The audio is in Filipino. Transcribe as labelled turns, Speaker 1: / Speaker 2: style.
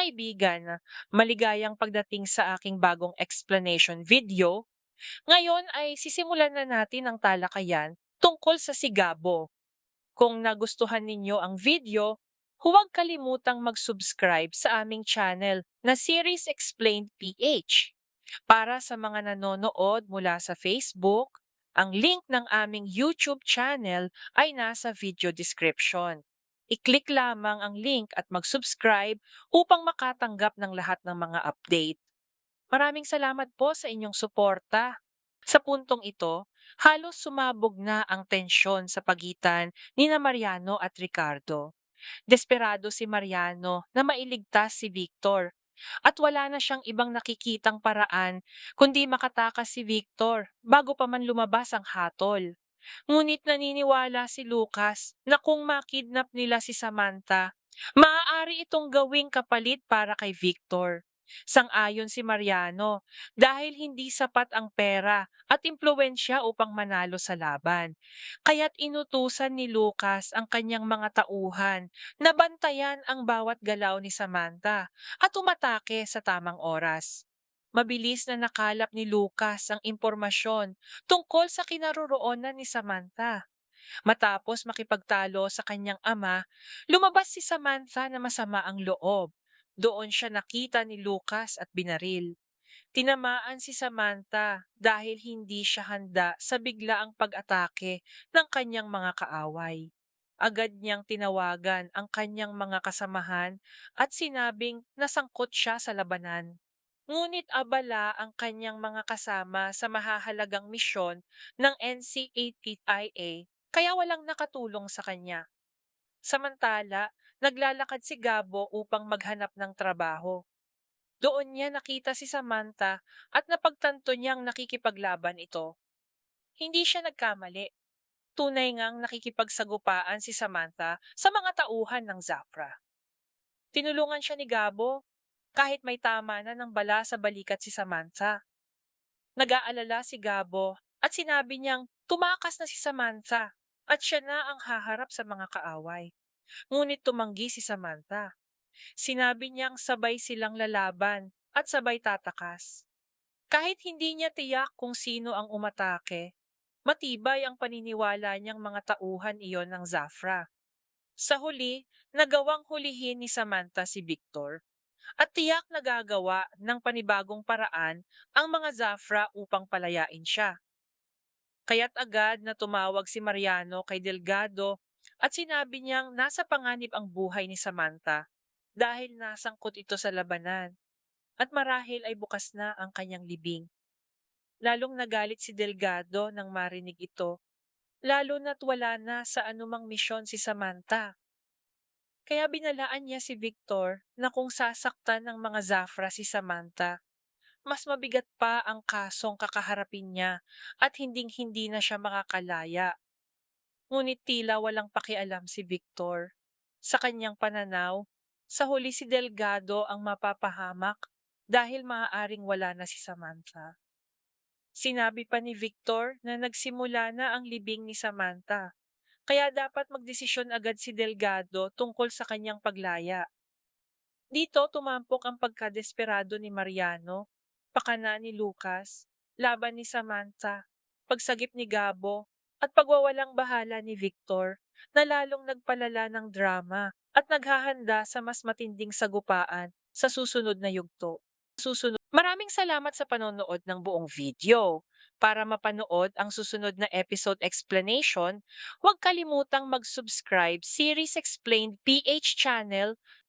Speaker 1: kaibigan, maligayang pagdating sa aking bagong explanation video. Ngayon ay sisimulan na natin ang talakayan tungkol sa sigabo. Kung nagustuhan ninyo ang video, huwag kalimutang mag-subscribe sa aming channel na Series Explained PH. Para sa mga nanonood mula sa Facebook, ang link ng aming YouTube channel ay nasa video description. I-click lamang ang link at mag-subscribe upang makatanggap ng lahat ng mga update. Maraming salamat po sa inyong suporta. Sa puntong ito, halos sumabog na ang tensyon sa pagitan ni na Mariano at Ricardo. Desperado si Mariano na mailigtas si Victor at wala na siyang ibang nakikitang paraan kundi makatakas si Victor bago pa man lumabas ang hatol. Ngunit naniniwala si Lucas na kung makidnap nila si Samantha, maaari itong gawing kapalit para kay Victor. Sang-ayon si Mariano dahil hindi sapat ang pera at impluwensya upang manalo sa laban. Kaya't inutusan ni Lucas ang kanyang mga tauhan na bantayan ang bawat galaw ni Samantha at umatake sa tamang oras. Mabilis na nakalap ni Lucas ang impormasyon tungkol sa kinaroroonan ni Samantha. Matapos makipagtalo sa kanyang ama, lumabas si Samantha na masama ang loob. Doon siya nakita ni Lucas at binaril. Tinamaan si Samantha dahil hindi siya handa sa biglaang pag-atake ng kanyang mga kaaway. Agad niyang tinawagan ang kanyang mga kasamahan at sinabing nasangkot siya sa labanan. Ngunit abala ang kanyang mga kasama sa mahahalagang misyon ng NCATIA kaya walang nakatulong sa kanya. Samantala, naglalakad si Gabo upang maghanap ng trabaho. Doon niya nakita si Samantha at napagtanto niyang nakikipaglaban ito. Hindi siya nagkamali. Tunay ngang nakikipagsagupaan si Samantha sa mga tauhan ng Zafra. Tinulungan siya ni Gabo kahit may tama na ng bala sa balikat si Samantha. Nag-aalala si Gabo at sinabi niyang tumakas na si Samantha at siya na ang haharap sa mga kaaway. Ngunit tumanggi si Samantha. Sinabi niyang sabay silang lalaban at sabay tatakas. Kahit hindi niya tiyak kung sino ang umatake, matibay ang paniniwala niyang mga tauhan iyon ng Zafra. Sa huli, nagawang hulihin ni Samantha si Victor at tiyak na gagawa ng panibagong paraan ang mga Zafra upang palayain siya. Kaya't agad na tumawag si Mariano kay Delgado at sinabi niyang nasa panganib ang buhay ni Samantha dahil nasangkot ito sa labanan at marahil ay bukas na ang kanyang libing. Lalong nagalit si Delgado nang marinig ito, lalo na't wala na sa anumang misyon si Samantha. Kaya binalaan niya si Victor na kung sasaktan ng mga Zafra si Samantha, mas mabigat pa ang kasong kakaharapin niya at hinding-hindi na siya makakalaya. Ngunit tila walang pakialam si Victor. Sa kanyang pananaw, sa huli si Delgado ang mapapahamak dahil maaaring wala na si Samantha. Sinabi pa ni Victor na nagsimula na ang libing ni Samantha, kaya dapat magdesisyon agad si Delgado tungkol sa kanyang paglaya. Dito tumampok ang pagkadesperado ni Mariano, pakana ni Lucas, laban ni Samantha, pagsagip ni Gabo, at pagwawalang bahala ni Victor na lalong nagpalala ng drama at naghahanda sa mas matinding sagupaan sa susunod na yugto. Maraming salamat sa panonood ng buong video. Para mapanood ang susunod na episode explanation, huwag kalimutang mag-subscribe Series Explained PH channel